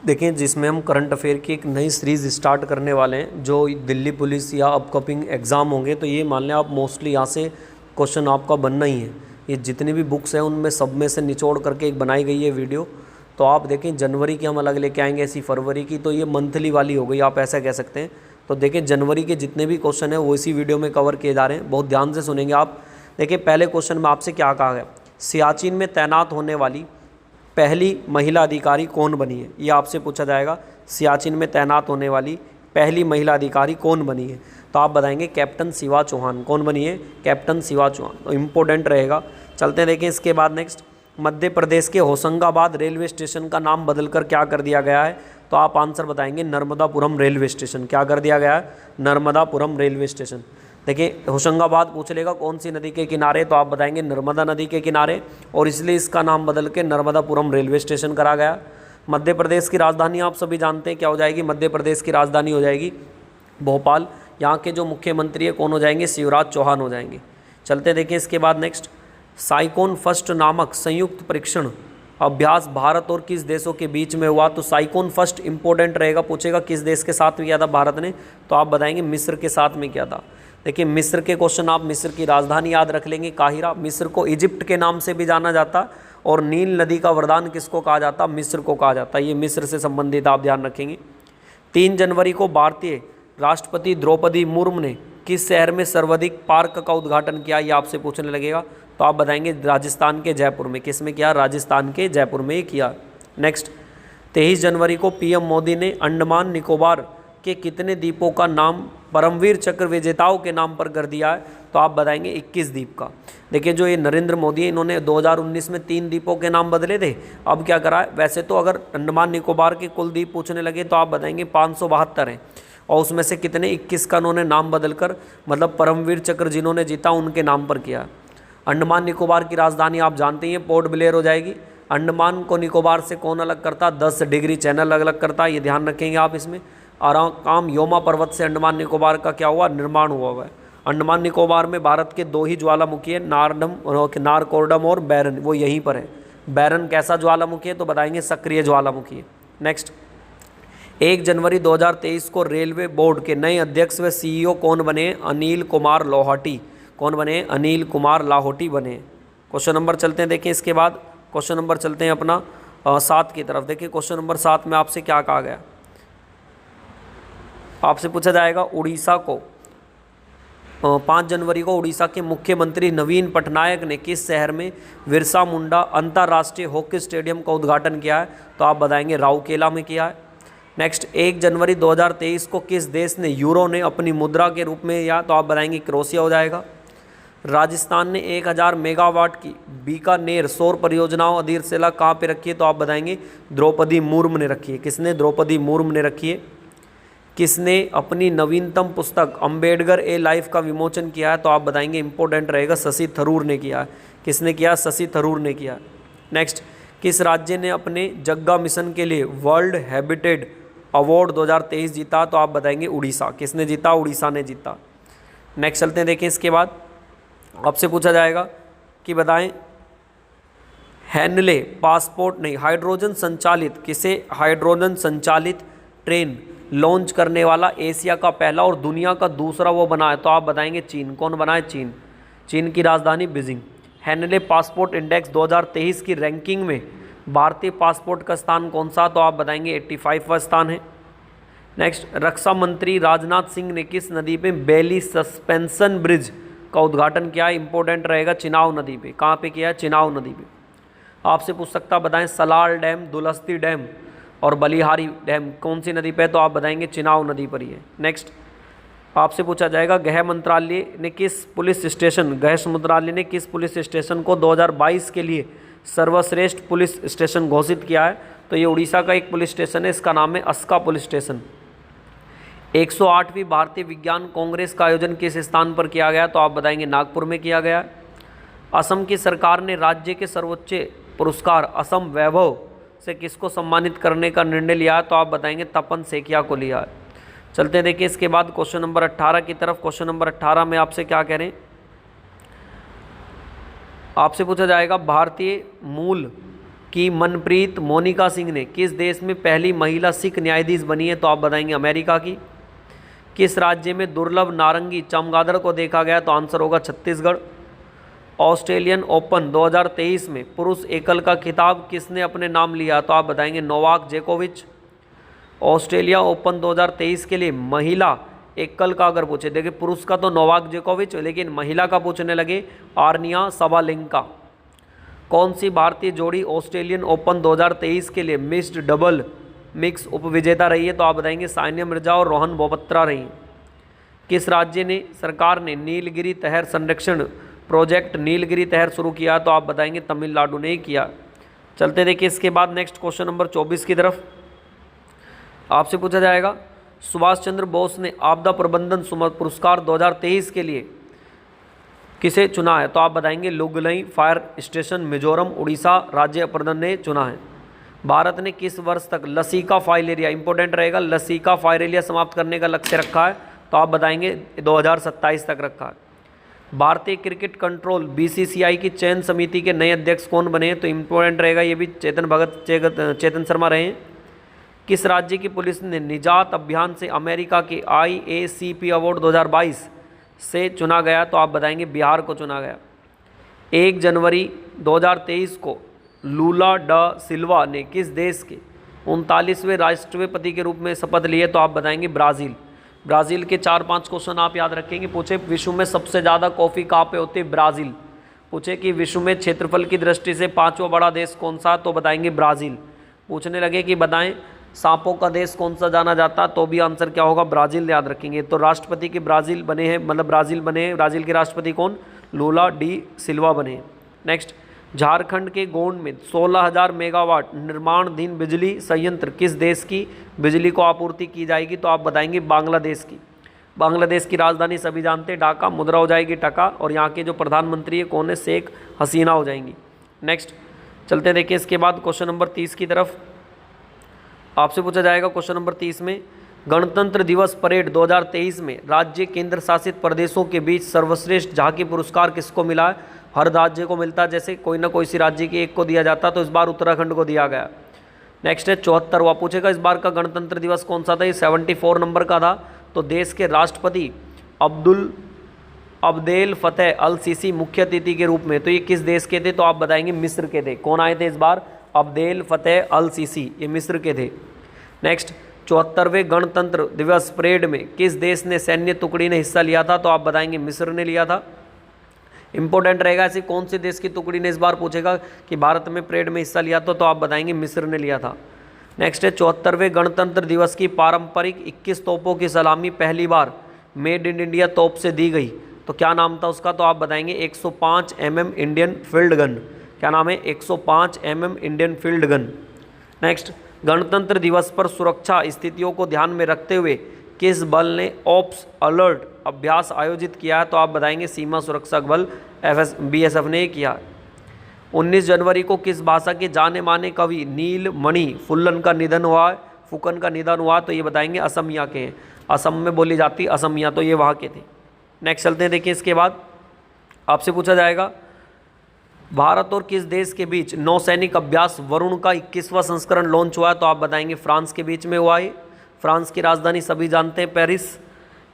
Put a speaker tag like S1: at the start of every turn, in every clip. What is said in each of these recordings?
S1: देखिए, जिसमें हम करंट अफेयर की एक नई सीरीज़ स्टार्ट करने वाले हैं, जो दिल्ली पुलिस या अपकमिंग एग्ज़ाम होंगे, तो ये मान लें आप मोस्टली यहाँ से क्वेश्चन आपका बनना ही है। ये जितनी भी बुक्स हैं उनमें सब में से निचोड़ करके एक बनाई गई है वीडियो। तो आप देखें, जनवरी की हम अलग लेके आएंगे, ऐसी फरवरी की, तो ये मंथली वाली हो गई, आप ऐसा कह सकते हैं। तो देखें, जनवरी के जितने भी क्वेश्चन हैं वो इसी वीडियो में कवर किए जा रहे हैं, बहुत ध्यान से सुनेंगे आप। देखिए, पहले क्वेश्चन में आपसे क्या कहा गया, सियाचिन में तैनात होने वाली पहली महिला अधिकारी कौन बनी है, ये आपसे पूछा जाएगा। सियाचिन में तैनात होने वाली पहली महिला अधिकारी कौन बनी है, तो आप बताएंगे कैप्टन शिवा चौहान। कौन बनी है? कैप्टन शिवा चौहान। तो इम्पोर्टेंट रहेगा। चलते हैं, देखें इसके बाद नेक्स्ट, मध्य प्रदेश के होशंगाबाद रेलवे स्टेशन का नाम बदलकर क्या कर दिया गया है, तो आप आंसर बताएंगे नर्मदापुरम रेलवे स्टेशन। क्या कर दिया गया है? Narmadapuram railway station. देखिए, होशंगाबाद पूछ लेगा कौन सी नदी के किनारे, तो आप बताएंगे नर्मदा नदी के किनारे, और इसलिए इसका नाम बदल के नर्मदापुरम रेलवे स्टेशन करा गया। मध्य प्रदेश की राजधानी आप सभी जानते हैं क्या हो जाएगी? मध्य प्रदेश की राजधानी हो जाएगी भोपाल। यहाँ के जो मुख्यमंत्री है कौन हो जाएंगे? शिवराज चौहान हो जाएंगे। चलते देखिए इसके बाद नेक्स्ट, साइकोन फर्स्ट नामक संयुक्त परीक्षण अभ्यास भारत और किस देशों के बीच में हुआ, तो साइकोन फर्स्ट इंपॉर्टेंट रहेगा, पूछेगा किस देश के साथ में किया था भारत ने, तो आप बताएंगे मिस्र के साथ में किया था। देखिए, मिस्र के क्वेश्चन आप मिस्र की राजधानी याद रख लेंगे, काहिरा। मिस्र को इजिप्ट के नाम से भी जाना जाता, और नील नदी का वरदान किसको कहा जाता? मिस्र को कहा जाता। ये मिस्र से संबंधित आप ध्यान रखेंगे। 3 जनवरी को भारतीय राष्ट्रपति द्रौपदी मुर्मू ने किस शहर में सर्वाधिक पार्क का उद्घाटन किया, ये आपसे पूछने लगेगा, तो आप बताएंगे राजस्थान के जयपुर में। किस में किया? राजस्थान के जयपुर में ही किया। नेक्स्ट, 23 जनवरी को पीएम मोदी ने अंडमान निकोबार के कितने द्वीपों का नाम परमवीर चक्र विजेताओं के नाम पर कर दिया है, तो आप बताएंगे 21 द्वीप का। देखिए, जो ये नरेंद्र मोदी है, इन्होंने 2019 में 3 द्वीपों के नाम बदले थे, अब क्या करा है, वैसे तो अगर अंडमान निकोबार के कुल द्वीप पूछने लगे तो आप बताएंगे 572 हैं, और उसमें से कितने 21 का उन्होंने नाम बदलकर, मतलब परमवीर चक्र जिन्होंने जीता उनके नाम पर किया। अंडमान निकोबार की राजधानी आप जानते हैं पोर्ट ब्लेयर हो जाएगी। अंडमान को निकोबार से कौन अलग करता? 10 डिग्री चैनल अलग करता है, ये ध्यान रखेंगे आप इसमें। आराकाम योमा पर्वत से अंडमान निकोबार का क्या हुआ? निर्माण हुआ है। अंडमान निकोबार में भारत के 2 ही ज्वालामुखी है, नारकोर्डम और बैरन, वो यहीं पर है। बैरन कैसा ज्वालामुखी है, तो बताएंगे सक्रिय ज्वालामुखी है। नेक्स्ट, 1 जनवरी 2023 को रेलवे बोर्ड के नए अध्यक्ष व सीईओ कौन बने? अनिल कुमार लाहोटी। कौन बने? अनिल कुमार लाहोटी बने। क्वेश्चन नंबर चलते हैं, देखें इसके बाद क्वेश्चन नंबर चलते हैं अपना 7 की तरफ। देखिए, क्वेश्चन नंबर 7 में आपसे क्या कहा गया, आपसे पूछा जाएगा उड़ीसा को 5 जनवरी को उड़ीसा के मुख्यमंत्री नवीन पटनायक ने किस शहर में बिरसा मुंडा अंतर्राष्ट्रीय हॉकी स्टेडियम का उद्घाटन किया है, तो आप बताएंगे राउरकेला में किया है। नेक्स्ट, 1 जनवरी 2023 को किस देश ने यूरो ने अपनी मुद्रा के रूप में या, तो आप बताएंगे क्रोएशिया हो जाएगा। राजस्थान ने 1000 मेगावाट की बीकानेर सौर परियोजनाओं आधारशिला कहाँ पे रखी है, तो आप बताएंगे द्रौपदी मुर्मू ने रखी है। किसने? द्रौपदी मुर्मू ने रखी है। किसने अपनी नवीनतम पुस्तक अंबेडकर ए लाइफ का विमोचन किया है, तो आप बताएंगे इंपॉर्टेंट रहेगा शशि थरूर ने किया है। किसने किया? शशि थरूर ने किया। नेक्स्ट, किस राज्य ने अपने जग्गा मिशन के लिए वर्ल्ड हैबिटेट अवार्ड 2023 जीता, तो आप बताएंगे उड़ीसा। किसने जीता? उड़ीसा ने जीता। नेक्स्ट चलते हैं, देखें इसके बाद आपसे पूछा जाएगा कि बताएं हैनले पासपोर्ट नहीं हाइड्रोजन संचालित, किसे हाइड्रोजन संचालित ट्रेन लॉन्च करने वाला एशिया का पहला और दुनिया का दूसरा वो बना है, तो आप बताएंगे चीन। कौन बना है? चीन। चीन की राजधानी बीजिंग। हैनले पासपोर्ट इंडेक्स 2023 की रैंकिंग में भारतीय पासपोर्ट का स्थान कौन सा, तो आप बताएंगे 85वां स्थान है। नेक्स्ट, रक्षा मंत्री राजनाथ सिंह ने किस नदी पे बेली सस्पेंशन ब्रिज का उद्घाटन किया है, इंपॉर्टेंट रहेगा चिनाव नदी पे। कहाँ पे किया है? चिनाव नदी पे। आपसे पूछ सकता बताएं सलाल डैम, दुलस्ती डैम और बलिहारी डैम कौन सी नदी पे, तो आप बताएंगे चिनाव नदी पर ही है। नेक्स्ट, आपसे पूछा जाएगा गृह मंत्रालय ने किस पुलिस स्टेशन को 2022 के लिए सर्वश्रेष्ठ पुलिस स्टेशन घोषित किया है, तो ये उड़ीसा का एक पुलिस स्टेशन है, इसका नाम है अस्का पुलिस स्टेशन। 108वीं भारतीय विज्ञान कांग्रेस का आयोजन किस स्थान पर किया गया, तो आप बताएंगे नागपुर में किया गया। असम की सरकार ने राज्य के सर्वोच्च पुरस्कार असम वैभव से किसको सम्मानित करने का निर्णय लिया है, तो आप बताएंगे तपन सेकिया को लिया है। चलते हैं, देखिए इसके बाद क्वेश्चन नंबर 18 की तरफ। क्वेश्चन नंबर 18 में आपसे क्या कह रहे हैं, आपसे पूछा जाएगा भारतीय मूल कि मनप्रीत मोनिका सिंह ने किस देश में पहली महिला सिख न्यायाधीश बनी है, तो आप बताएंगे अमेरिका की। किस राज्य में दुर्लभ नारंगी चमगादड़ को देखा गया, तो आंसर होगा छत्तीसगढ़। ऑस्ट्रेलियन ओपन 2023 में पुरुष एकल का खिताब किसने अपने नाम लिया, तो आप बताएंगे नोवाक जोकोविच। ऑस्ट्रेलिया ओपन 2023 के लिए महिला एकल का अगर पूछे, देखिए पुरुष का तो नोवाक जोकोविच, लेकिन महिला का पूछने लगे आर्निया सबालेंका। कौन सी भारतीय जोड़ी ऑस्ट्रेलियन ओपन 2023 के लिए मिक्स्ड डबल मिक्स उपविजेता रही है, तो आप बताएंगे सानिया मिर्जा और रोहन बोपत्रा रही। किस राज्य ने सरकार ने नीलगिरी तहर संरक्षण प्रोजेक्ट नीलगिरी तहर शुरू किया, तो आप बताएंगे तमिलनाडु ने किया। चलते देखिए इसके बाद नेक्स्ट क्वेश्चन नंबर 24 की तरफ। आपसे पूछा जाएगा सुभाष चंद्र बोस ने आपदा प्रबंधन पुरस्कार 2023 के लिए किसे चुना है, तो आप बताएंगे लुगलई फायर स्टेशन मिजोरम उड़ीसा राज्य प्रबंधन ने चुना है। भारत ने किस वर्ष तक लसीका फाइलेरिया, इंपॉर्टेंट रहेगा, लसीका फाइलेरिया समाप्त करने का लक्ष्य रखा है, तो आप बताएंगे 2027 तक रखा है। भारतीय क्रिकेट कंट्रोल बीसीसीआई की चयन समिति के नए अध्यक्ष कौन बने हैं, तो इंपॉर्टेंट रहेगा ये भी चेतन शर्मा रहे हैं। किस राज्य की पुलिस ने निजात अभियान से अमेरिका के IACP अवार्ड 2022 से चुना गया, तो आप बताएंगे बिहार को चुना गया। 1 जनवरी 2023 को लूला डा सिल्वा ने किस देश के 39वें राष्ट्रपति के रूप में शपथ लिए, तो आप बताएंगे ब्राज़ील। ब्राज़ील के 4-5 क्वेश्चन आप याद रखेंगे। पूछे विश्व में सबसे ज़्यादा कॉफ़ी कहाँ पे होती है, ब्राज़ील। पूछे कि विश्व में क्षेत्रफल की दृष्टि से 5वां बड़ा देश कौन सा, तो बताएंगे ब्राज़ील। पूछने लगे कि बताएं सांपों का देश कौन सा जाना जाता, तो भी आंसर क्या होगा, ब्राज़ील याद रखेंगे। तो राष्ट्रपति के ब्राज़ील बने हैं, मतलब ब्राज़ील बने हैं। ब्राज़ील के राष्ट्रपति कौन, लूला डी सिल्वा बने हैं। नेक्स्ट, झारखंड के गोंड में 16,000 मेगावाट निर्माणाधीन बिजली संयंत्र किस देश की बिजली को आपूर्ति की जाएगी, तो आप बताएंगे बांग्लादेश की। बांग्लादेश की राजधानी सभी जानते हैं ढाका, मुद्रा हो जाएगी टका, और यहाँ के जो प्रधानमंत्री है कौन है, शेख हसीना हो जाएंगी। नेक्स्ट चलते देखिए इसके बाद क्वेश्चन नंबर 30 की तरफ। आपसे पूछा जाएगा क्वेश्चन नंबर 30 में गणतंत्र दिवस परेड 2023 में राज्य केंद्र शासित प्रदेशों के बीच सर्वश्रेष्ठ झांकी पुरस्कार किसको मिला है। हर राज्य को मिलता है, जैसे कोई ना कोई सी राज्य की एक को दिया जाता, तो इस बार उत्तराखंड को दिया गया। नेक्स्ट है 74वां, पूछेगा इस बार का गणतंत्र दिवस कौन सा था, ये 74 नंबर का था। तो देश के राष्ट्रपति अब्देल फतेह अल सीसी मुख्य अतिथि के रूप में, तो ये किस देश के थे, तो आप बताएंगे मिस्र के थे। कौन आए थे इस बार, अब्देल फतेह अल सीसी, ये मिस्र के थे। नेक्स्ट 74वें गणतंत्र दिवस परेड में किस देश ने सैन्य टुकड़ी ने हिस्सा लिया था, तो आप बताएंगे मिस्र ने लिया था। इंपॉर्टेंट रहेगा ऐसी कौन से देश की टुकड़ी ने इस बार पूछेगा कि भारत में परेड में हिस्सा लिया था, तो आप बताएंगे मिस्र ने लिया था। नेक्स्ट है 74वें गणतंत्र दिवस की पारंपरिक 21 तोपों की सलामी पहली बार मेड इन इंडिया तोप से दी गई, तो क्या नाम था उसका, तो आप बताएंगे 105 mm इंडियन फील्ड गन। क्या नाम है, 105 mm Indian field gun. Next, गणतंत्र दिवस पर सुरक्षा स्थितियों को ध्यान में रखते हुए किस बल ने ऑप्स अलर्ट अभ्यास आयोजित किया है, तो आप बताएंगे सीमा सुरक्षा बल BSF ने किया। 19 जनवरी को किस भाषा के जाने माने कवि नीलमणि फुल्लन का निधन हुआ है, फुकन का निधन हुआ, तो ये बताएंगे असमिया के हैं। असम में बोली जाती असमिया, तो ये वहाँ के थे। नेक्स्ट चलते हैं, देखिए इसके बाद आपसे पूछा जाएगा भारत और किस देश के बीच नौसैनिक अभ्यास वरुण का 21वां संस्करण लॉन्च हुआ है, तो आप बताएंगे फ्रांस के बीच में हुआ है। फ्रांस की राजधानी सभी जानते हैं पेरिस।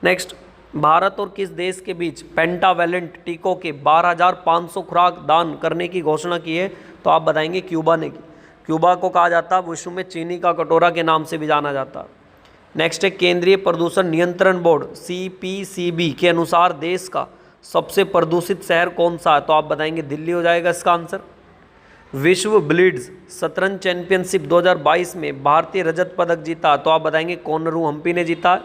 S1: नेक्स्ट, भारत और किस देश के बीच पेंटावेलेंट टीकों के 12,500 खुराक दान करने की घोषणा की है, तो आप बताएंगे क्यूबा ने की। क्यूबा को कहा जाता है विश्व में चीनी का कटोरा के नाम से भी जाना जाता है। नेक्स्ट है केंद्रीय प्रदूषण नियंत्रण बोर्ड CPCB के अनुसार देश का सबसे प्रदूषित शहर कौन सा है, तो आप बताएंगे दिल्ली हो जाएगा इसका आंसर। विश्व ब्लिट्ज शतरंज चैंपियनशिप 2022 में भारतीय रजत पदक जीता, तो आप बताएंगे कोनरू हम्पी ने जीता।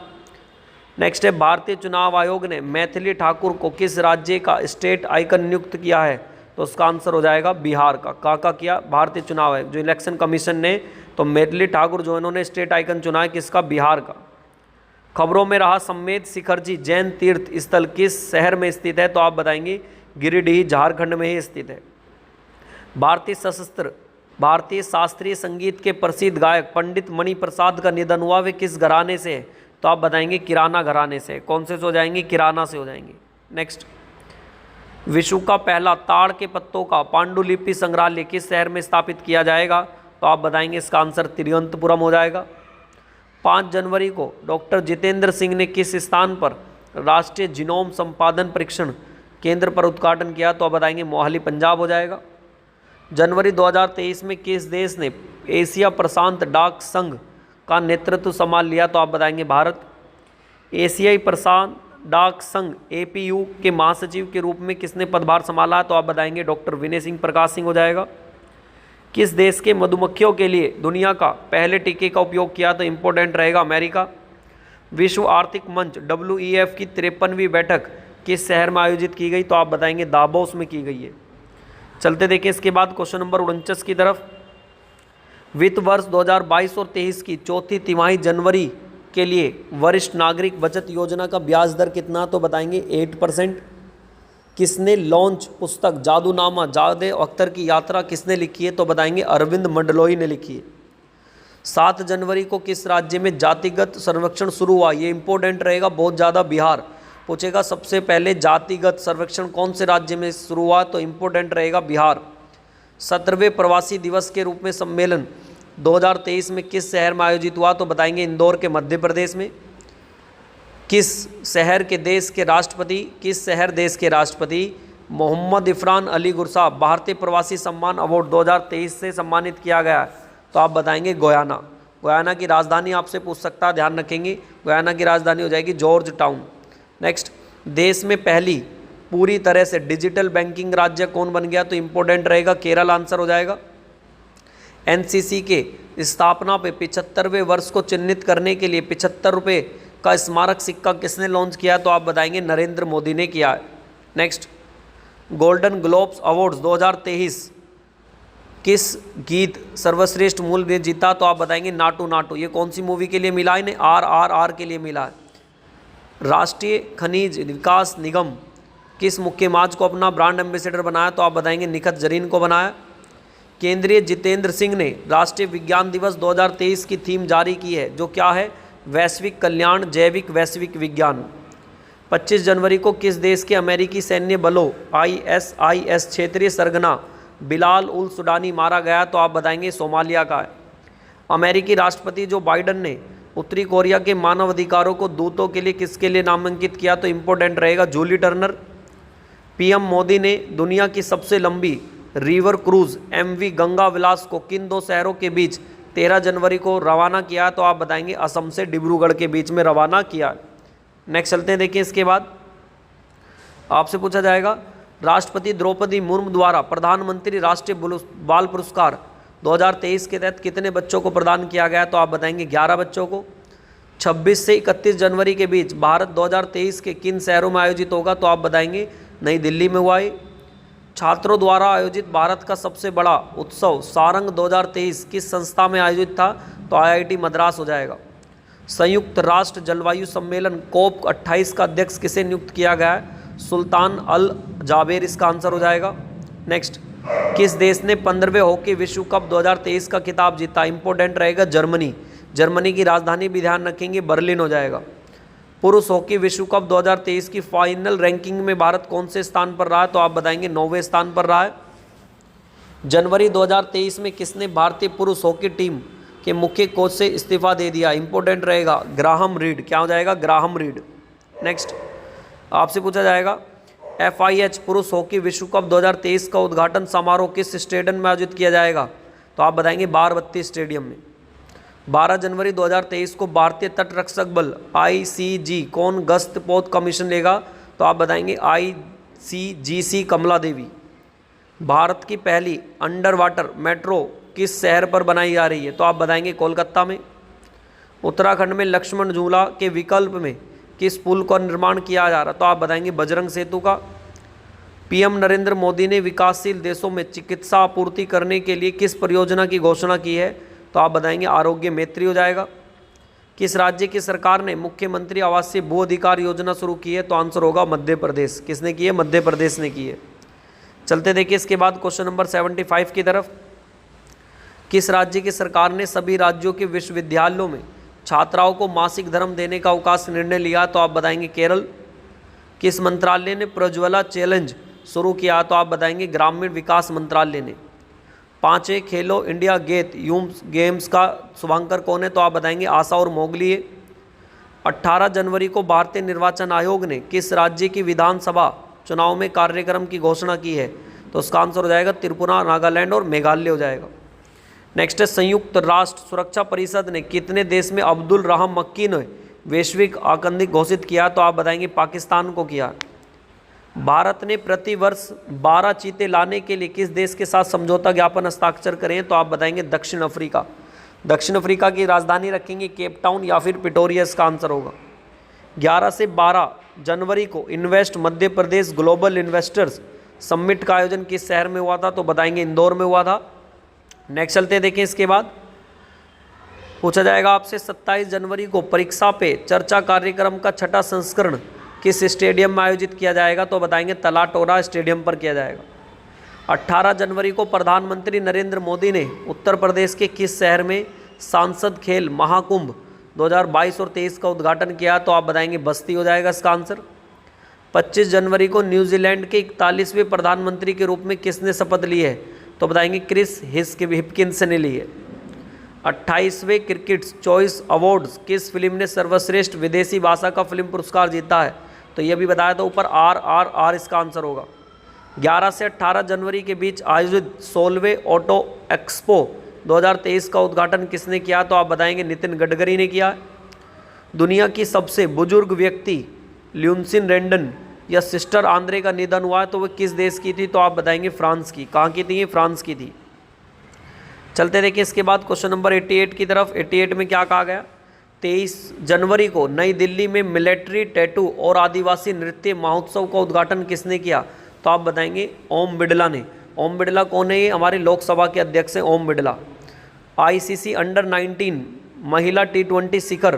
S1: नेक्स्ट है भारतीय चुनाव आयोग ने मैथिली ठाकुर को किस राज्य का स्टेट आइकन नियुक्त किया है, तो उसका आंसर हो जाएगा बिहार का। का किया भारतीय चुनाव आयोग जो इलेक्शन कमीशन ने, तो मैथिली ठाकुर जो इन्होंने स्टेट आइकन चुना है किसका, बिहार का। खबरों में रहा समेत शिखर जी जैन तीर्थ स्थल किस शहर में स्थित है, तो आप बताएंगे गिरिडीह झारखंड में ही स्थित है। भारतीय शास्त्रीय संगीत के प्रसिद्ध गायक पंडित मणि प्रसाद का निधन हुआ, वे किस घराने से है, तो आप बताएंगे किराना घराने से। कौन से हो जाएंगे, किराना से हो जाएंगे। नेक्स्ट, विश्व का पहला ताड़ के पत्तों का पांडुलिपि संग्रहालय किस शहर में स्थापित किया जाएगा? तो आप बताएंगे इसका आंसर तिरुवनंतपुरम हो जाएगा। 5 जनवरी को डॉक्टर जितेंद्र सिंह ने किस स्थान पर राष्ट्रीय जीनोम संपादन परीक्षण केंद्र पर उद्घाटन किया? तो आप बताएंगे मोहाली पंजाब हो जाएगा। जनवरी 2023 में किस देश ने एशिया प्रशांत डाक संघ का नेतृत्व संभाल लिया? तो आप बताएंगे भारत। एशियाई प्रशांत डाक संघ APU के महासचिव के रूप में किसने पदभार संभाला? तो आप बताएंगे डॉक्टर विनय सिंह प्रकाश सिंह हो जाएगा। किस देश के मधुमक्खियों के लिए दुनिया का पहले टीके का उपयोग किया? तो इम्पोर्टेंट रहेगा अमेरिका। विश्व आर्थिक मंच WEF की 53वीं बैठक किस शहर में आयोजित की गई? तो आप बताएंगे दावोस में की गई है। चलते देखें इसके बाद क्वेश्चन नंबर 49 की तरफ। वित्त वर्ष 2022 और 23 की चौथी तिमाही जनवरी के लिए वरिष्ठ नागरिक बचत योजना का ब्याज दर कितना? तो बताएंगे 8%। किसने लॉन्च पुस्तक जादूनामा जावेद अख्तर की यात्रा किसने लिखी है? तो बताएंगे अरविंद मंडलोई ने लिखी है। 7 जनवरी को किस राज्य में जातिगत सर्वेक्षण शुरू हुआ? ये इंपॉर्टेंट रहेगा बहुत ज़्यादा। बिहार पूछेगा सबसे पहले जातिगत सर्वेक्षण कौन से राज्य में शुरू हुआ? तो इम्पोर्टेंट रहेगा बिहार। 17वें प्रवासी दिवस के रूप में सम्मेलन 2023 में किस शहर में आयोजित हुआ? तो बताएंगे इंदौर के मध्य प्रदेश में। किस शहर देश के राष्ट्रपति मोहम्मद इरफान अली गुरसाह भारतीय प्रवासी सम्मान अवार्ड 2023 से सम्मानित किया गया है? तो आप बताएंगे गोयाना। गोयाना की राजधानी आपसे पूछ सकता है, ध्यान रखेंगे। गोयाना की राजधानी हो जाएगी जॉर्ज टाउन। नेक्स्ट, देश में पहली पूरी तरह से डिजिटल बैंकिंग राज्य कौन बन गया? तो इम्पोर्टेंट रहेगा केरल, आंसर हो जाएगा। NCC के स्थापना पे 75वें वर्ष को चिन्हित करने के लिए 75 रुपये का स्मारक सिक्का किसने लॉन्च किया? तो आप बताएंगे नरेंद्र मोदी ने किया है। नेक्स्ट, गोल्डन ग्लोब्स अवार्ड्स 2023 किस गीत सर्वश्रेष्ठ मूल ने जीता? तो आप बताएंगे नाटू नाटू। ये कौन सी मूवी के लिए मिला है? इन्हें RRR के लिए मिला है। राष्ट्रीय खनिज विकास निगम किस मुक्केबाज को अपना ब्रांड एम्बेसडर बनाया? तो आप बताएंगे निखत जरीन को बनाया। केंद्रीय जितेंद्र सिंह ने राष्ट्रीय विज्ञान दिवस 2023 की थीम जारी की है, जो क्या है? वैश्विक कल्याण, जैविक वैश्विक विज्ञान। 25 जनवरी को किस देश के अमेरिकी सैन्य बलों ISIS क्षेत्रीय सरगना बिलाल उल सुडानी मारा गया? तो आप बताएंगे सोमालिया का है। अमेरिकी राष्ट्रपति जो बाइडन ने उत्तरी कोरिया के मानव अधिकारों को दूतों के लिए किसके लिए नामांकित किया? तो इम्पोर्टेंट रहेगा जूली टर्नर। PM मोदी ने दुनिया की सबसे लंबी रिवर क्रूज MV गंगा विलास को किन 2 शहरों के बीच 13 जनवरी को रवाना किया? तो आप बताएंगे असम से डिब्रूगढ़ के बीच में रवाना किया। नेक्स्ट चलते हैं, देखिए इसके बाद आपसे पूछा जाएगा राष्ट्रपति द्रौपदी मुर्मू द्वारा प्रधानमंत्री राष्ट्रीय बाल पुरस्कार 2023 के तहत कितने बच्चों को प्रदान किया गया? तो आप बताएंगे 11 बच्चों को। 26 से 31 जनवरी के बीच भारत 2023 के किन शहरों में आयोजित होगा? तो आप बताएंगे नई दिल्ली में हुआ है। छात्रों द्वारा आयोजित भारत का सबसे बड़ा उत्सव सारंग 2023 किस संस्था में आयोजित था? तो IIT मद्रास हो जाएगा। संयुक्त राष्ट्र जलवायु सम्मेलन COP28 का अध्यक्ष किसे नियुक्त किया गया है? सुल्तान अल जाबेर, इसका आंसर हो जाएगा। नेक्स्ट, किस देश ने 15वें हॉकी विश्व कप 2023 का खिताब जीता? इंपॉर्टेंट रहेगा जर्मनी। जर्मनी की राजधानी भी ध्यान रखेंगे, बर्लिन हो जाएगा। पुरुष हॉकी विश्व कप 2023 की फाइनल रैंकिंग में भारत कौन से स्थान पर रहा है? तो आप बताएंगे 9वें स्थान पर रहा है। जनवरी 2023 में किसने भारतीय पुरुष हॉकी टीम के मुख्य कोच से इस्तीफा दे दिया? इंपॉर्टेंट रहेगा ग्राहम रीड। क्या हो जाएगा? Graham read. नेक्स्ट, आपसे पूछा जाएगा FIH पुरुष हॉकी विश्व कप 2023 का उद्घाटन समारोह किस स्टेडियम में आयोजित किया जाएगा? तो आप बताएंगे बाराबत्ती स्टेडियम में। 12 जनवरी 2023 को भारतीय तटरक्षक बल ICG कौन गश्त पोत का मिशन लेगा? तो आप बताएंगे ICGC कमला देवी। भारत की पहली अंडर वाटर मेट्रो किस शहर पर बनाई जा रही है? तो आप बताएंगे कोलकाता में। उत्तराखंड में लक्ष्मण झूला के विकल्प में किस पुल का निर्माण किया जा रहा? तो आप बताएंगे बजरंग सेतु का। PM नरेंद्र मोदी ने विकासशील देशों में चिकित्सा आपूर्ति करने के लिए किस परियोजना की घोषणा की है? तो आप बताएंगे आरोग्य मैत्री हो जाएगा। किस राज्य की सरकार ने मुख्यमंत्री आवासीय भू अधिकार योजना शुरू की है? तो आंसर होगा मध्य प्रदेश। किसने की है? मध्य प्रदेश ने की है। चलते देखिए इसके बाद क्वेश्चन नंबर 75 की तरफ। किस राज्य की सरकार ने सभी राज्यों के विश्वविद्यालयों में छात्राओं को मासिक धर्म देने का अवकाश निर्णय लिया? तो आप बताएंगे केरल। किस मंत्रालय ने प्रज्वला चैलेंज शुरू किया तो आप बताएंगे ग्रामीण विकास मंत्रालय ने। 5वें खेलो इंडिया गेम्स का शुभांकर कौन है तो आप बताएंगे आशा और मोगली है। 18 जनवरी को भारतीय निर्वाचन आयोग ने किस राज्य की विधानसभा चुनाव में कार्यक्रम की घोषणा की है तो उसका आंसर हो जाएगा त्रिपुरा, नागालैंड और मेघालय हो जाएगा। नेक्स्ट है संयुक्त राष्ट्र सुरक्षा परिषद ने कितने देश में अब्दुल रहम मक्की ने वैश्विक आतंकी घोषित किया तो आप बताएंगे पाकिस्तान को किया। भारत ने प्रति वर्ष 12 चीते लाने के लिए किस देश के साथ समझौता ज्ञापन हस्ताक्षर करें तो आप बताएंगे दक्षिण अफ्रीका। दक्षिण अफ्रीका की राजधानी रखेंगे केप टाउन या फिर पिटोरिया, इसका आंसर होगा। 11 से 12 जनवरी को invest Madhya Pradesh global investors summit का आयोजन किस शहर में हुआ था तो बताएंगे इंदौर में हुआ था। नेक्स्ट चलते हैं, देखें इसके बाद पूछा जाएगा आपसे 27 जनवरी को परीक्षा पे चर्चा कार्यक्रम का 6ठा संस्करण किस स्टेडियम में आयोजित किया जाएगा तो बताएंगे तलाटोरा स्टेडियम पर किया जाएगा। 18 जनवरी को प्रधानमंत्री नरेंद्र मोदी ने उत्तर प्रदेश के किस शहर में सांसद खेल महाकुंभ 2022 और 23 का उद्घाटन किया तो आप बताएंगे बस्ती हो जाएगा इसका आंसर। 25 जनवरी को न्यूजीलैंड के 41वें प्रधानमंत्री के रूप में किसने शपथ ली है तो बताएंगे क्रिस हिपकिंस ने ली है। 28वें क्रिकेट चॉइस अवार्ड्स किस फिल्म ने सर्वश्रेष्ठ विदेशी भाषा का फिल्म पुरस्कार जीता है तो यह भी बताया था ऊपर RRR इसका आंसर होगा। 11 से 18 जनवरी के बीच आयोजित 16वें ऑटो एक्सपो 2023 का उद्घाटन किसने किया तो आप बताएंगे नितिन गडकरी ने किया। दुनिया की सबसे बुजुर्ग व्यक्ति ल्यूसिन रेंडन या सिस्टर आंद्रे का निधन हुआ है तो वह किस देश की थी तो आप बताएंगे फ्रांस की। कहाँ की थी? फ्रांस की थी। चलते देखिए इसके बाद क्वेश्चन नंबर 88 की तरफ। 88 में क्या कहा गया? 23 जनवरी को नई दिल्ली में मिलिट्री टैटू और आदिवासी नृत्य महोत्सव का उद्घाटन किसने किया तो आप बताएंगे ओम बिड़ला ने। ओम बिड़ला कौन है? ये हमारे लोकसभा के अध्यक्ष हैं ओम बिड़ला। ICC अंडर 19 महिला T20 शिखर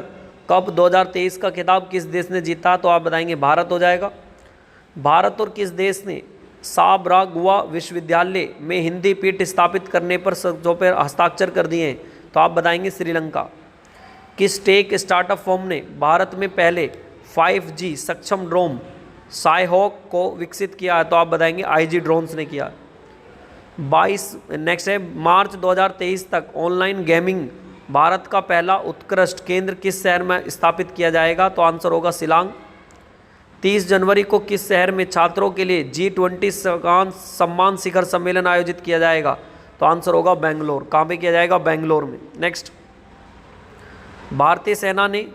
S1: कप 2023 का खिताब किस देश ने जीता तो आप बताएंगे भारत हो जाएगा। भारत और किस देश ने साबरागुआ विश्वविद्यालय में हिंदी पीठ स्थापित करने पर समझौते पर हस्ताक्षर कर दिए हैं तो आप बताएंगे श्रीलंका। किस टेक स्टार्टअप फर्म ने भारत में पहले 5G सक्षम ड्रोन साइहॉक को विकसित किया है तो आप बताएंगे IG ड्रोन्स ने किया। 22 नेक्स्ट है मार्च 2023 तक ऑनलाइन गेमिंग भारत का पहला उत्कृष्ट केंद्र किस शहर में स्थापित किया जाएगा तो आंसर होगा शिलांग। 30 जनवरी को किस शहर में छात्रों के लिए G20 सम्मान शिखर सम्मेलन आयोजित किया जाएगा तो आंसर होगा बेंगलोर। कहाँ पे किया जाएगा? बेंगलोर में। नेक्स्ट, भारतीय सेना ने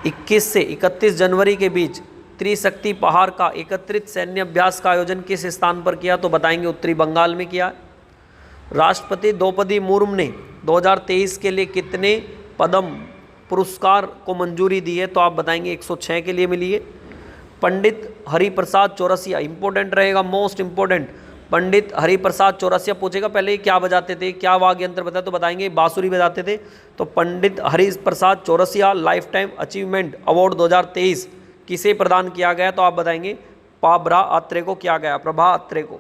S1: 21 से 31 जनवरी के बीच त्रिशक्ति पहाड़ का एकत्रित सैन्य अभ्यास का आयोजन किस स्थान पर किया तो बताएंगे उत्तरी बंगाल में किया। राष्ट्रपति द्रौपदी मुर्मू ने 2023 के लिए कितने पद्म पुरस्कार को मंजूरी दी है तो आप बताएंगे 106 के लिए मिली है। पंडित हरिप्रसाद चौरसिया इंपॉर्टेंट रहेगा, मोस्ट इंपॉर्टेंट। पंडित हरिप्रसाद चौरसिया पूछेगा पहले क्या बजाते थे, क्या वाद्य यंत्र बजाते तो बताएंगे बांसुरी बजाते थे। तो Pandit Hariprasad Chaurasia life time achievement award 2023 किसे प्रदान किया गया तो आप बताएंगे प्रभा अत्रे को किया गया, प्रभा अत्रे को।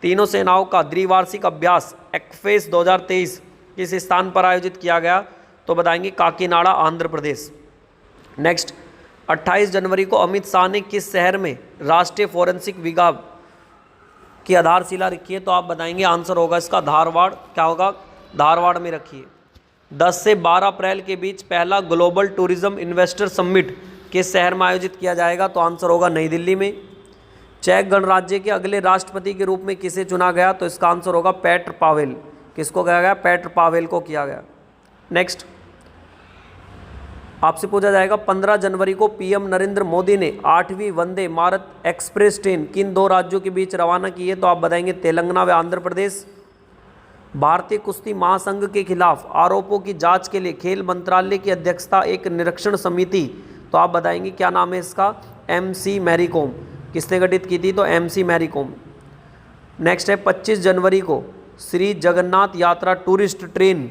S1: तीनों सेनाओं का द्विवार्षिक अभ्यास एक्फेस 2023 किस स्थान पर आयोजित किया गया तो बताएंगे काकीनाडा, आंध्र प्रदेश। नेक्स्ट, 28 जनवरी को अमित शाह ने किस शहर में राष्ट्रीय फोरेंसिक विभाग की आधारशिला रखी है तो आप बताएंगे आंसर होगा इसका धारवाड़। क्या होगा? धारवाड़ में रखिए। 10 से 12 अप्रैल के बीच पहला ग्लोबल टूरिज्म इन्वेस्टर समिट किस शहर में आयोजित किया जाएगा तो आंसर होगा नई दिल्ली में। चेक गणराज्य के अगले राष्ट्रपति के रूप में किसे चुना गया तो इसका आंसर होगा पेट्र पावेल। किसको किया गया? पेट्र पावेल को किया गया। नेक्स्ट, आपसे पूछा जाएगा 15 जनवरी को PM नरेंद्र मोदी ने 8वीं वंदे भारत एक्सप्रेस ट्रेन किन 2 राज्यों के बीच रवाना की है तो आप बताएंगे तेलंगाना व आंध्र प्रदेश। भारतीय कुश्ती महासंघ के खिलाफ आरोपों की जांच के लिए खेल मंत्रालय की अध्यक्षता एक निरीक्षण समिति तो आप बताएंगे क्या नाम है इसका? MC मैरी कॉम। किसने गठित की थी तो MC मैरी कॉम। नेक्स्ट है 25 जनवरी को श्री जगन्नाथ यात्रा टूरिस्ट ट्रेन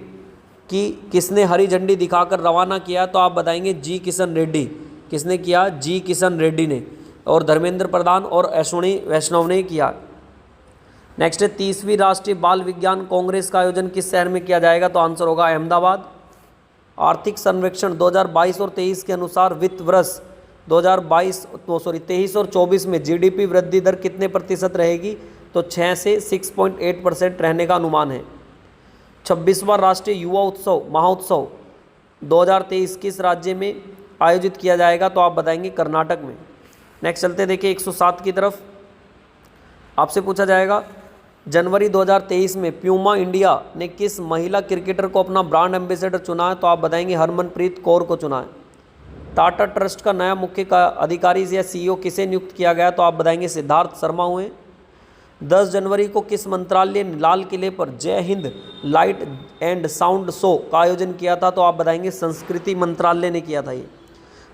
S1: की किसने हरी झंडी दिखाकर रवाना किया तो आप बताएंगे G किशन रेड्डी। किसने किया? G किशन रेड्डी ने। और धर्मेंद्र प्रधान और अश्विनी वैष्णव ने किया। नेक्स्ट है 30वीं राष्ट्रीय बाल विज्ञान कांग्रेस का आयोजन किस शहर में किया जाएगा तो आंसर होगा अहमदाबाद। आर्थिक सर्वेक्षण 2022 और 23 के अनुसार वित्त वर्ष 2022 तो सॉरी 23 और 24 में जीडीपी वृद्धि दर कितने प्रतिशत रहेगी, तो 6 से 6.8% रहने का अनुमान है। 26वां राष्ट्रीय युवा उत्सव महोत्सव 2023 किस राज्य में आयोजित किया जाएगा, तो आप बताएंगे कर्नाटक में। नेक्स्ट चलते देखिए 107 की तरफ। आपसे पूछा जाएगा जनवरी 2023 में प्यूमा इंडिया ने किस महिला क्रिकेटर को अपना ब्रांड एम्बेसडर चुना है, तो आप बताएंगे हरमनप्रीत कौर को चुना है। टाटा ट्रस्ट का नया मुख्य अधिकारी या सीईओ किसे नियुक्त किया गया, तो आप बताएंगे सिद्धार्थ शर्मा हुए। 10 जनवरी को किस मंत्रालय ने लाल किले पर जय Hind light and sound show का आयोजन किया था, तो आप बताएंगे संस्कृति मंत्रालय ने किया था ये।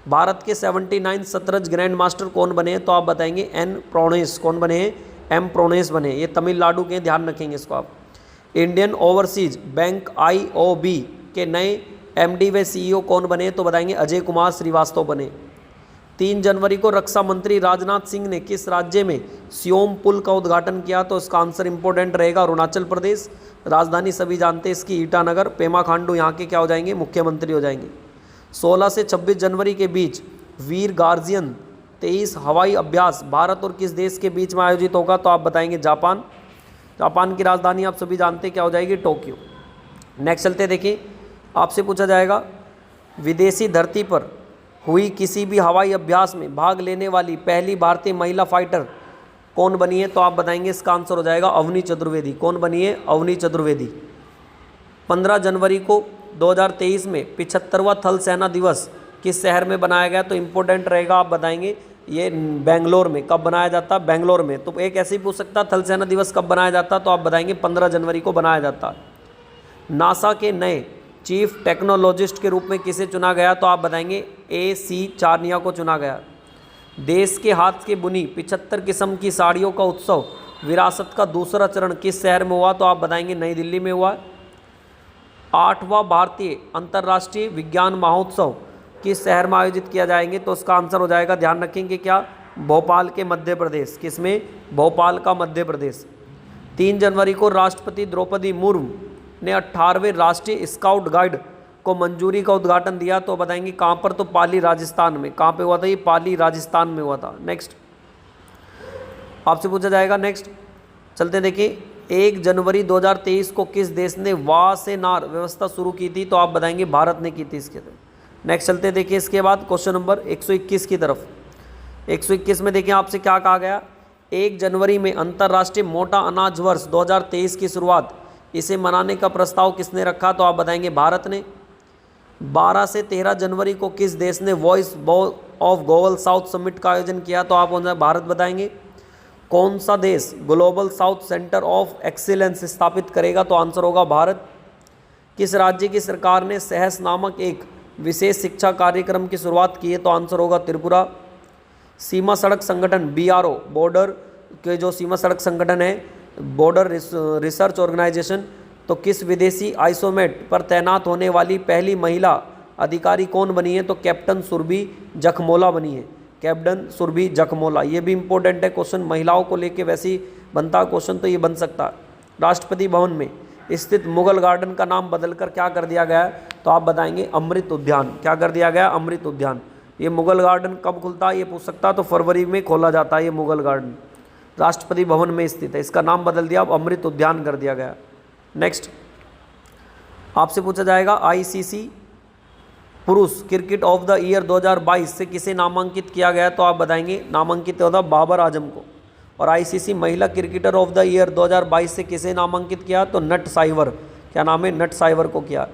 S1: भारत के 79 शतरंज ग्रैंड मास्टर कौन बने हैं, तो आप बताएंगे एन प्रोनेस। कौन बने हैं, एम प्रोनेस बने। ये तमिलनाडु के, ध्यान रखेंगे इसको आप। इंडियन ओवरसीज बैंक IOB के नए MD व CEO कौन बने, तो बताएंगे अजय कुमार श्रीवास्तव बने। 3 जनवरी को रक्षा मंत्री राजनाथ सिंह ने किस राज्य में सियोम पुल का उद्घाटन किया, तो इसका आंसर इंपॉर्टेंट रहेगा अरुणाचल प्रदेश। राजधानी सभी जानते हैं इसकी ईटानगर। पेमा खांडू यहाँ के क्या हो जाएंगे, मुख्यमंत्री हो जाएंगे। 16 से 26 जनवरी के बीच वीर गार्जियन 23 हवाई अभ्यास भारत और किस देश के बीच में आयोजित होगा, तो आप बताएंगे जापान। जापान की राजधानी आप सभी जानते हैं क्या हो जाएगी, टोक्यो। नेक्स्ट चलते देखिए, आपसे पूछा जाएगा विदेशी धरती पर हुई किसी भी हवाई अभ्यास में भाग लेने वाली पहली भारतीय महिला फाइटर कौन बनी है, तो आप बताएंगे इसका आंसर हो जाएगा अवनी चतुर्वेदी। कौन बनी है, अवनी चतुर्वेदी। 15 जनवरी को 2023 में 75वां थल सेना दिवस किस शहर में बनाया गया, तो इंपॉर्टेंट रहेगा आप बताएंगे ये बेंगलोर में। कब बनाया जाता, बेंगलोर में। तो एक ऐसे ही पूछ सकता थल सेना दिवस कब बनाया जाता, तो आप बताएंगे 15 जनवरी को बनाया जाता। नासा के नए चीफ टेक्नोलॉजिस्ट के रूप में किसे चुना गया, तो आप बताएंगे AC चारनिया को चुना गया। देश के हाथ के बुनी 75 किस्म की साड़ियों का उत्सव विरासत का दूसरा चरण किस शहर में हुआ, तो आप बताएंगे नई दिल्ली में हुआ। 8वां भारतीय अंतर्राष्ट्रीय विज्ञान महोत्सव किस शहर में आयोजित किया जाएंगे, तो उसका आंसर हो जाएगा, ध्यान रखेंगे क्या, भोपाल के मध्य प्रदेश। किसमें, भोपाल का मध्य प्रदेश। 3 जनवरी को राष्ट्रपति द्रौपदी मुर्मू ने 18वें राष्ट्रीय स्काउट गाइड को मंजूरी का उद्घाटन दिया, तो बताएंगे कहाँ पर, तो पाली राजस्थान में। कहाँ पे हुआ था ये, पाली राजस्थान में हुआ था। नेक्स्ट आपसे पूछा जाएगा, नेक्स्ट चलते देखिए 1 जनवरी 2023 को किस देश ने वाह से नार व्यवस्था शुरू की थी, तो आप बताएंगे भारत ने की थी इसके। नेक्स्ट चलते देखिए इसके बाद क्वेश्चन नंबर 121 की तरफ। 121 में देखिए आपसे क्या कहा गया, 1 जनवरी में अंतर्राष्ट्रीय मोटा अनाज वर्ष 2023 की शुरुआत, इसे मनाने का प्रस्ताव किसने रखा, तो आप बताएंगे भारत ने। 12 से 13 जनवरी को किस देश ने voice of global south summit का आयोजन किया, तो आप भारत बताएंगे। कौन सा देश global south centre of excellence स्थापित करेगा, तो आंसर होगा भारत। किस राज्य की सरकार ने सहस नामक एक विशेष शिक्षा कार्यक्रम की शुरुआत की है, तो आंसर होगा त्रिपुरा। सीमा सड़क संगठन BRO बॉर्डर के जो सीमा सड़क संगठन है, बॉर्डर रिसर्च ऑर्गेनाइजेशन, तो किस विदेशी आइसोमेट पर तैनात होने वाली पहली महिला अधिकारी कौन बनी है, तो कैप्टन सुरभि जखमोला बनी है। कैप्टन सुरभि जखमोला, ये भी इंपॉर्टेंट है क्वेश्चन, महिलाओं को लेके वैसे ही बनता क्वेश्चन, तो ये बन सकता है। राष्ट्रपति भवन में स्थित मुगल गार्डन का नाम बदलकर क्या कर दिया गया है, तो आप बताएंगे अमृत उद्यान। क्या कर दिया गया, अमृत उद्यान। ये मुगल गार्डन कब खुलता है ये पूछ सकता, तो फरवरी में खोला जाता है ये मुगल गार्डन, राष्ट्रपति भवन में स्थित है। इसका नाम बदल दिया, अब अमृत उद्यान कर दिया गया। नेक्स्ट आपसे पूछा जाएगा ICC पुरुष क्रिकेट ऑफ द ईयर 2022 से किसे नामांकित किया गया, तो आप बताएंगे नामांकित होता बाबर आजम को। और ICC महिला क्रिकेटर ऑफ द ईयर 2022 से किसे नामांकित किया, तो नट साइवर, क्या नाम है, नट साइवर को किया।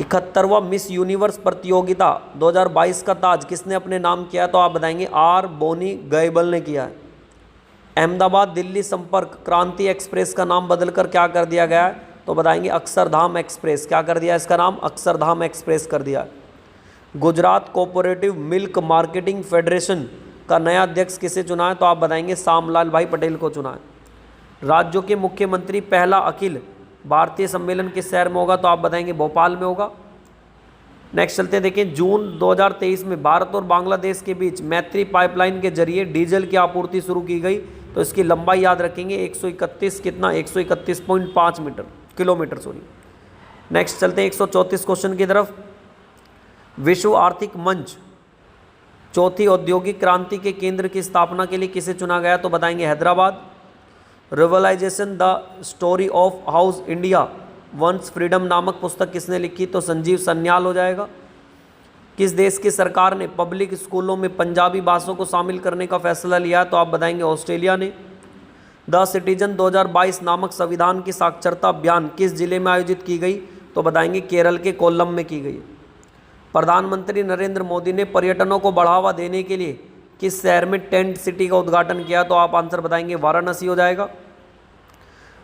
S1: 71वां मिस यूनिवर्स प्रतियोगिता 2022 का ताज किसने अपने नाम किया, तो आप बताएंगे R बोनी गैबल ने किया है। अहमदाबाद दिल्ली संपर्क क्रांति एक्सप्रेस का नाम बदलकर क्या कर दिया गया है, तो बताएंगे अक्षरधाम एक्सप्रेस। क्या कर दिया इसका नाम, अक्षरधाम एक्सप्रेस कर दिया। Gujarat cooperative milk marketing federation का नया अध्यक्ष किसे चुना है, तो आप बताएंगे श्यामलाल भाई पटेल को चुना है। राज्यों के मुख्यमंत्री पहला अखिल भारतीय सम्मेलन किस शहर में होगा, तो आप बताएंगे भोपाल में होगा। नेक्स्ट चलते हैं, देखिए जून 2023 में भारत और बांग्लादेश के बीच मैत्री पाइपलाइन के जरिए डीजल की आपूर्ति शुरू की गई, तो इसकी लंबाई याद रखेंगे 131 कितना 131.5 किलोमीटर सॉरी। नेक्स्ट चलते हैं 134 क्वेश्चन की तरफ। विश्व आर्थिक मंच चौथी औद्योगिक क्रांति के केंद्र की स्थापना के लिए किसे चुना गया, तो बताएंगे Hyderabad. Revitalisation the story of house India once freedom नामक पुस्तक किसने लिखी, तो संजीव सन्याल हो जाएगा। किस देश की सरकार ने पब्लिक स्कूलों में पंजाबी भाषा को शामिल करने का फैसला लिया, तो आप बताएंगे ऑस्ट्रेलिया ने। द सिटीजन 2022 नामक संविधान की साक्षरता अभियान किस जिले में आयोजित की गई, तो बताएंगे केरल के कोल्लम में की गई। प्रधानमंत्री नरेंद्र मोदी ने पर्यटनों को बढ़ावा देने के लिए किस शहर में टेंट सिटी का उद्घाटन किया, तो आप आंसर बताएंगे वाराणसी हो जाएगा।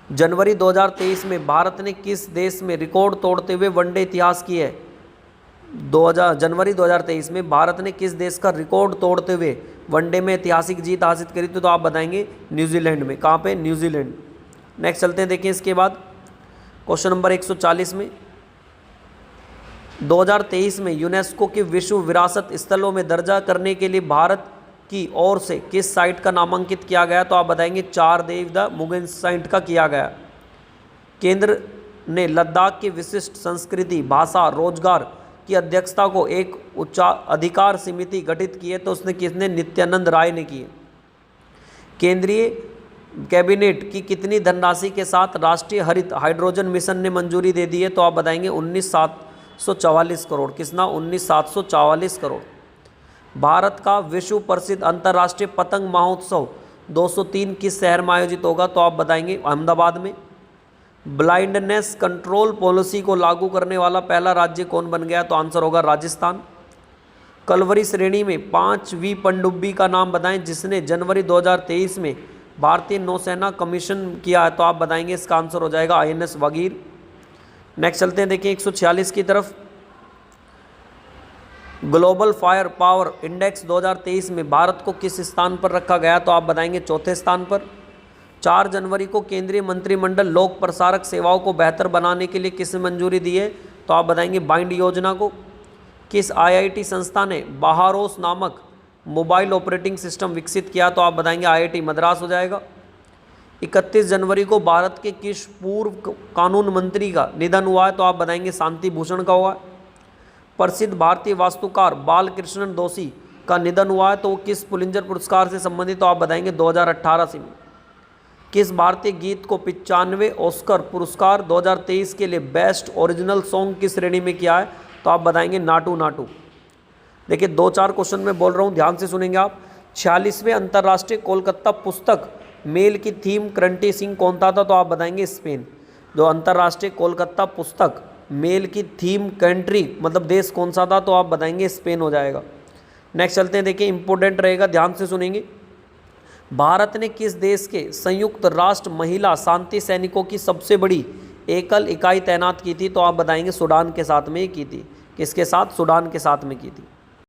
S1: जनवरी 2023 में भारत ने किस देश में रिकॉर्ड तोड़ते हुए वनडे इतिहास की है, जनवरी 2023 में भारत ने किस देश का रिकॉर्ड तोड़ते हुए वनडे में ऐतिहासिक जीत हासिल करी, तो आप बताएंगे न्यूजीलैंड में। कहाँ पे, न्यूजीलैंड। नेक्स्ट चलते हैं, देखिए इसके बाद क्वेश्चन नंबर 140 में 2023 में यूनेस्को के विश्व विरासत स्थलों में दर्जा करने के लिए भारत की ओर से किस साइट का नामांकित किया गया, तो आप बताएंगे चारदेव द मुगेन साइट का किया गया। केंद्र ने लद्दाख की विशिष्ट संस्कृति, भाषा, रोजगार की अध्यक्षता को एक उच्च अधिकार समिति गठित की है, तो उसने किसने, नित्यानंद राय ने की है। केंद्रीय कैबिनेट की कितनी धनराशि के साथ राष्ट्रीय हरित हाइड्रोजन मिशन ने मंजूरी दे दी है, तो आप बताएंगे 19,744 करोड़। किसना, 19,744 करोड़। भारत का विश्व प्रसिद्ध अंतर्राष्ट्रीय पतंग महोत्सव 203 किस शहर में आयोजित होगा, तो आप बताएंगे अहमदाबाद में। ब्लाइंडनेस कंट्रोल पॉलिसी को लागू करने वाला पहला राज्य कौन बन गया, तो आंसर होगा राजस्थान। कलवरी श्रेणी में 5वीं पनडुब्बी का नाम बताएं जिसने जनवरी 2023 में भारतीय नौसेना कमीशन किया है, तो आप बताएंगे इसका आंसर हो जाएगा INS वागीर। नेक्स्ट चलते हैं, देखिए 146 की तरफ। ग्लोबल फायर पावर इंडेक्स 2023 में भारत को किस स्थान पर रखा गया, तो आप बताएंगे चौथे स्थान पर। 4 जनवरी को केंद्रीय मंत्रिमंडल लोक प्रसारक सेवाओं को बेहतर बनाने के लिए किसने मंजूरी दी है, तो आप बताएंगे बाइंड योजना को। किस IIT संस्था ने बहारोस नामक मोबाइल ऑपरेटिंग सिस्टम विकसित किया, तो आप बताएंगे IIT मद्रास हो जाएगा। 31 जनवरी को भारत के किस पूर्व कानून मंत्री का निधन हुआ है, तो आप बताएंगे शांति भूषण का हुआ है। प्रसिद्ध भारतीय वास्तुकार बालकृष्णन दोषी का निधन हुआ है, तो वो किस पुलिंजर पुरस्कार से संबंधित, तो आप बताएंगे 2018 से। किस भारतीय गीत को 95वें ऑस्कर पुरस्कार 2023 के लिए बेस्ट ओरिजिनल सॉन्ग की श्रेणी में किया है, तो आप बताएंगे नाटू नाटू। देखिए 2-4 क्वेश्चन मैं बोल रहा हूँ, ध्यान से सुनेंगे आप। 46वें अंतर्राष्ट्रीय कोलकाता पुस्तक मेल की थीम करंटी सिंह कौन था, तो आप बताएंगे स्पेन। जो अंतर्राष्ट्रीय कोलकाता पुस्तक मेल की थीम कंट्री मतलब देश कौन सा था, तो आप बताएंगे स्पेन हो जाएगा। नेक्स्ट चलते हैं, देखिए इंपॉर्टेंट रहेगा, ध्यान से सुनेंगे। भारत ने किस देश के संयुक्त राष्ट्र महिला शांति सैनिकों की सबसे बड़ी एकल इकाई तैनात की थी, तो आप बताएंगे सूडान के साथ में की थी। किसके साथ, सूडान के साथ में की थी।